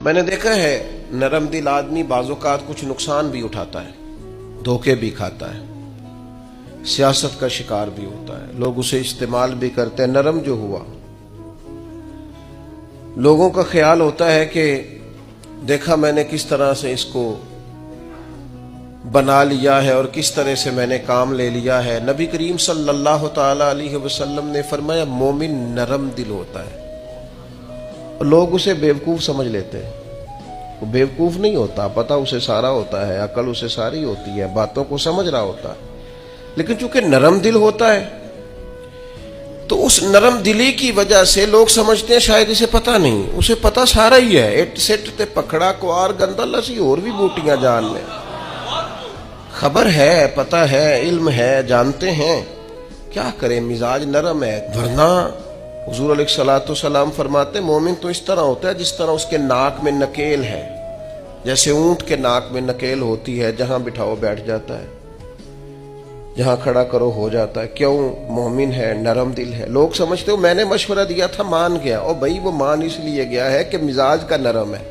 میں نے دیکھا ہے نرم دل آدمی بعض اوقات کچھ نقصان بھی اٹھاتا ہے، دھوکے بھی کھاتا ہے، سیاست کا شکار بھی ہوتا ہے، لوگ اسے استعمال بھی کرتے ہیں۔ نرم جو ہوا، لوگوں کا خیال ہوتا ہے کہ دیکھا میں نے کس طرح سے اس کو بنا لیا ہے اور کس طرح سے میں نے کام لے لیا ہے۔ نبی کریم صلی اللہ تعالی علیہ وسلم نے فرمایا مومن نرم دل ہوتا ہے، لوگ اسے بیوقوف سمجھ لیتے ہیں۔ وہ بیوقوف نہیں ہوتا، پتہ اسے سارا ہوتا ہے، عقل اسے ساری ہوتی ہے، باتوں کو سمجھ رہا ہوتا ہے، لیکن چونکہ نرم دل ہوتا ہے تو اس نرم دلی کی وجہ سے لوگ سمجھتے ہیں شاید اسے پتہ نہیں، اسے پتہ سارا ہی ہے۔ اٹ سٹ تے پکڑا کوار گندا لسی اور بھی بوٹیاں جان لیں، خبر ہے، پتہ ہے، علم ہے، جانتے ہیں، کیا کریں، مزاج نرم ہے۔ ورنہ حضور علیہ الصلوۃ والسلام فرماتے مومن تو اس طرح ہوتا ہے جس طرح اس کے ناک میں نکیل ہے، جیسے اونٹ کے ناک میں نکیل ہوتی ہے، جہاں بٹھاؤ بیٹھ جاتا ہے، جہاں کھڑا کرو ہو جاتا ہے۔ کیوں؟ مومن ہے، نرم دل ہے۔ لوگ سمجھتے ہو میں نے مشورہ دیا تھا مان گیا، اور بھائی وہ مان اس لیے گیا ہے کہ مزاج کا نرم ہے۔